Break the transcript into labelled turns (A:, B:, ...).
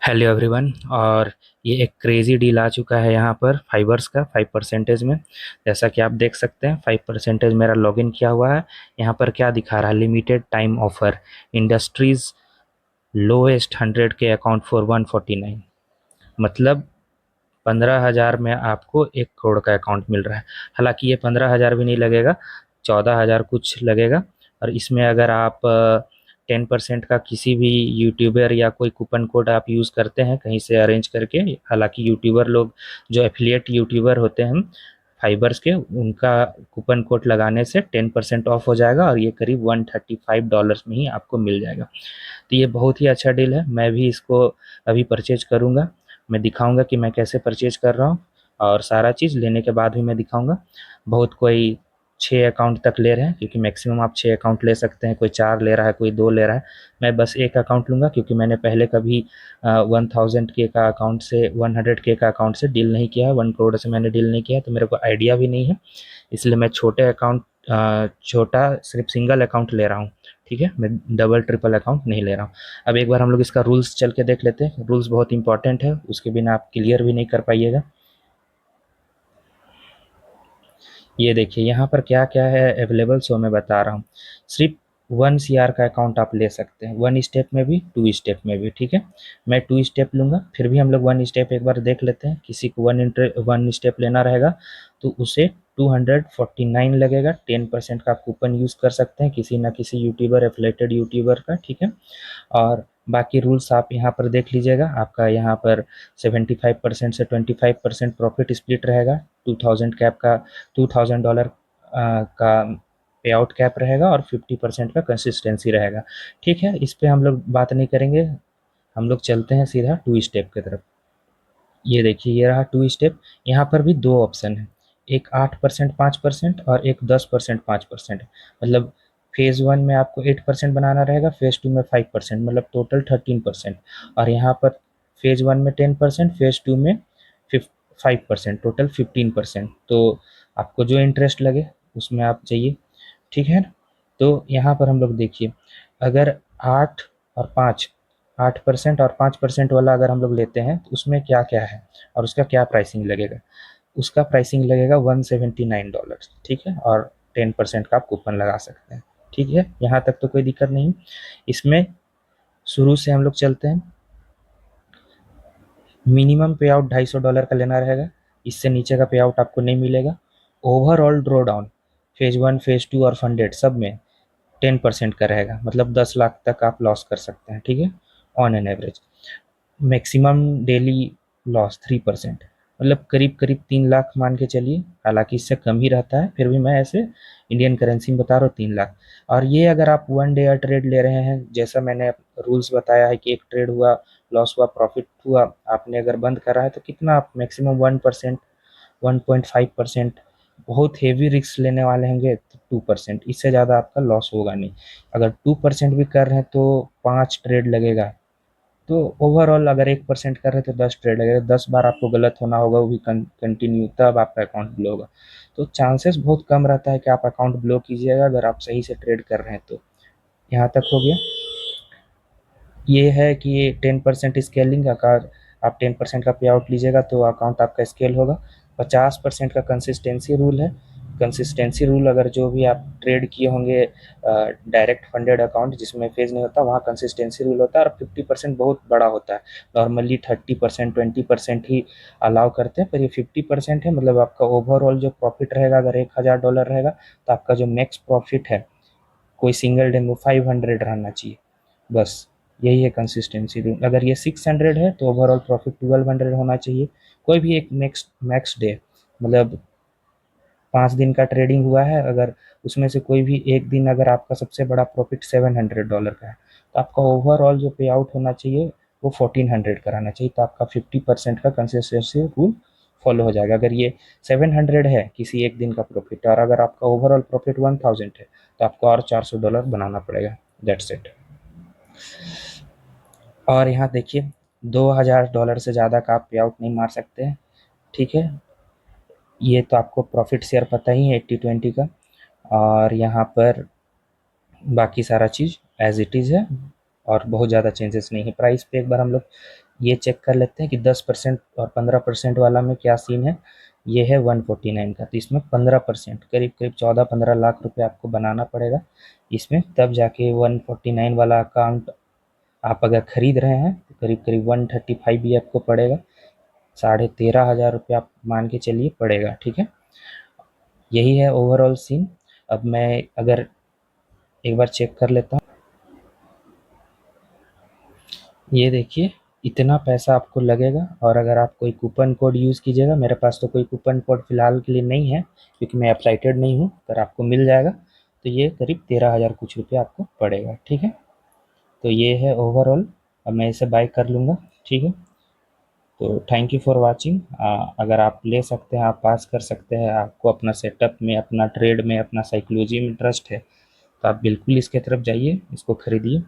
A: Hello everyone. और ये एक क्रेजी डील आ चुका है यहाँ पर फाइवर्स का 5% में। जैसा कि आप देख सकते हैं 5% मेरा लॉगिन किया हुआ है। यहाँ पर क्या दिखा रहा है, limited time offer, industries lowest 100K account for 149। मतलब 15,000 में आपको 1 करोड़ का अकाउंट मिल रहा है। हालांकि ये 15,000 भी नहीं लगेगा, 14,000 कुछ लगेगा। और इसमें अगर आप 10% का किसी भी यूट्यूबर या कोई कूपन कोड आप यूज़ करते हैं कहीं से अरेंज करके, हालांकि यूट्यूबर लोग जो एफिलिएट यूट्यूबर होते हैं फाइबर्स के, उनका कूपन कोड लगाने से 10% ऑफ हो जाएगा और ये करीब $135 में ही आपको मिल जाएगा। तो ये बहुत ही अच्छा डील है। मैं भी इसको अभी परचेज करूँगा। मैं दिखाऊंगा कि मैं कैसे परचेज कर रहा हूँ और सारा चीज़ लेने के बाद भी मैं दिखाऊंगा। बहुत कोई 6 अकाउंट तक ले रहे हैं, क्योंकि मैक्सिमम आप 6 अकाउंट ले सकते हैं। कोई 4 ले रहा है, कोई 2 ले रहा है। मैं बस एक अकाउंट लूँगा, क्योंकि मैंने पहले कभी 1000K का अकाउंट से 100K का अकाउंट से डील नहीं किया है, 1 करोड़ से मैंने डील नहीं किया है, तो मेरे को आइडिया भी नहीं है। इसलिए मैं छोटा सिर्फ सिंगल अकाउंट ले रहा हूँ। ठीक है, मैं डबल ट्रिपल अकाउंट नहीं ले रहा हूँ। अब एक बार हम लोग इसका रूल्स चल के देख लेते हैं। रूल्स बहुत इंपॉर्टेंट है, उसके बिना आप क्लियर भी नहीं कर पाइएगा। ये देखिए यहाँ पर क्या क्या है अवेलेबल, सो मैं बता रहा हूँ। सिर्फ 1 CR का अकाउंट आप ले सकते हैं, 1 स्टेप में भी 2 स्टेप में भी। ठीक है, मैं 2 स्टेप लूँगा। फिर भी हम लोग 1 स्टेप एक बार देख लेते हैं। किसी को 1 स्टेप लेना रहेगा तो उसे 249 लगेगा। 10% का आप कूपन यूज़ कर सकते हैं किसी ना किसी यूट्यूबर, एफिलेटेड यूट्यूबर का। ठीक है, और बाकी रूल्स आप यहाँ पर देख लीजिएगा। आपका यहाँ पर 75% से 25% प्रॉफिट स्प्लिट रहेगा। 2000 कैप का $2000 का पे आउट कैप रहेगा और 50% का कंसिस्टेंसी रहेगा। ठीक है, इस पे हम लोग बात नहीं करेंगे। हम लोग चलते हैं सीधा 2 स्टेप की तरफ। ये देखिए, ये रहा 2 स्टेप। यहाँ पर भी दो ऑप्शन है, एक 8% 5% और एक 10% 5%। मतलब फेज़ 1 में आपको 8% बनाना रहेगा, फेज़ 2 में 5%, मतलब टोटल 13%। और यहाँ पर फेज़ 1 में 10%, फेज़ 2 में 5%, टोटल 15%। तो आपको जो इंटरेस्ट लगे उसमें आप जाइए। ठीक है ना? तो यहाँ पर हम लोग देखिए, अगर 8 और 5, 8% और 5% वाला अगर हम लोग लेते हैं तो उसमें क्या क्या है और उसका क्या प्राइसिंग लगेगा। उसका प्राइसिंग लगेगा $179। ठीक है, और 10% का आप कूपन लगा सकते हैं। ठीक है, यहाँ तक तो कोई दिक्कत नहीं। इसमें शुरू से हम लोग चलते हैं। मिनिमम पे आउट $250 का लेना रहेगा, इससे नीचे का पे आउट आपको नहीं मिलेगा। Overall draw down phase 1 phase 2 और फंडेड सब में 10% का रहेगा, मतलब 10 लाख तक आप लॉस कर सकते हैं। ठीक है, on an average. Maximum daily loss 3%, मतलब करीब करीब 3 लाख मान के चलिए। हालांकि इससे कम ही रहता है, फिर भी मैं ऐसे इंडियन करेंसी में बता रहा हूँ 3 लाख। और ये अगर आप 1 डे ट्रेड ले रहे हैं, जैसा मैंने रूल्स बताया है कि एक ट्रेड हुआ, लॉस हुआ, प्रॉफिट हुआ, आपने अगर बंद करा है तो कितना आप मैक्सिमम 1%, 1.5%। बहुत हेवी रिस्क लेने वाले होंगे तो 2%, इससे ज़्यादा आपका लॉस होगा नहीं। अगर 2% भी कर रहे हैं तो 5 ट्रेड लगेगा। तो ओवरऑल अगर 1% कर रहे हैं तो 10 ट्रेड लगेगा। 10 बार आपको गलत होना होगा, वो भी कंटिन्यू, तब आपका अकाउंट ब्लो होगा। तो चांसेस बहुत कम रहता है कि आप अकाउंट ब्लो कीजिएगा अगर आप सही से ट्रेड कर रहे हैं तो। यहाँ तक हो गया। ये है कि ये 10% स्केलिंग, अगर आप 10% का पे आउट लीजिएगा तो अकाउंट आपका स्केल होगा। 50% का कंसिस्टेंसी रूल है। कंसिस्टेंसी रूल, अगर जो भी आप ट्रेड किए होंगे डायरेक्ट फंडेड अकाउंट जिसमें फेज नहीं होता, वहाँ कंसिस्टेंसी रूल होता है। और 50% बहुत बड़ा होता है। नॉर्मली 30% 20% ही अलाउ करते हैं, पर ये 50% है। मतलब आपका ओवरऑल जो प्रॉफिट रहेगा, अगर $1,000 रहेगा तो आपका जो मैक्स प्रॉफिट है कोई सिंगल डे में 500 रहना चाहिए, बस। यही है कंसिस्टेंसी रूल। अगर ये 600 है तो ओवरऑल प्रॉफिट 1200 होना चाहिए। कोई भी एक मैक्स मैक्स डे, मतलब 5 दिन का ट्रेडिंग हुआ है, अगर उसमें से कोई भी एक दिन अगर आपका सबसे बड़ा प्रॉफिट $700 का है, तो आपका ओवरऑल जो पे आउट होना चाहिए वो 1400 का रहना चाहिए। तो आपका 50% का कंसिस्टेंसी रूल फॉलो हो जाएगा। अगर ये 700 है किसी एक दिन का प्रॉफिट, और अगर आपका ओवरऑल प्रॉफिट 1000 है, तो आपको और $400 बनाना पड़ेगा। That's it. और यहाँ देखिए, $2000 से ज़्यादा का आप पे आउट नहीं मार सकते हैं। ठीक है, ये तो आपको प्रॉफिट शेयर पता ही है 80-20 का। और यहाँ पर बाकी सारा चीज़ एज इट इज़ है, और बहुत ज़्यादा चेंजेस नहीं है। प्राइस पे एक बार हम लोग ये चेक कर लेते हैं कि 10% और 15% वाला में क्या सीन है। ये है 149 का, तो इसमें 15% करीब करीब 14-15 लाख रुपए आपको बनाना पड़ेगा इसमें, तब जाके 149 वाला अकाउंट आप अगर खरीद रहे हैं तो करीब करीब 135 भी आपको पड़ेगा, 13,500 रुपये आप मान के चलिए पड़ेगा। ठीक है, यही है ओवरऑल सीन। अब मैं अगर एक बार चेक कर लेता हूँ, ये देखिए इतना पैसा आपको लगेगा। और अगर आप कोई कूपन कोड यूज़ कीजिएगा, मेरे पास तो कोई कूपन कोड फ़िलहाल के लिए नहीं है क्योंकि मैं अपसाइटेड नहीं हूँ, पर आपको मिल जाएगा। तो ये करीब 13,000 कुछ रुपये आपको पड़ेगा। ठीक है, तो ये है ओवरऑल। अब मैं इसे बाय कर लूँगा। ठीक है, तो थैंक यू फॉर वाचिंग। अगर आप ले सकते हैं, आप पास कर सकते हैं, आपको अपना सेटअप में, अपना ट्रेड में, अपना साइकोलॉजी में इंटरेस्ट है, तो आप बिल्कुल इसके तरफ जाइए, इसको खरीदिए।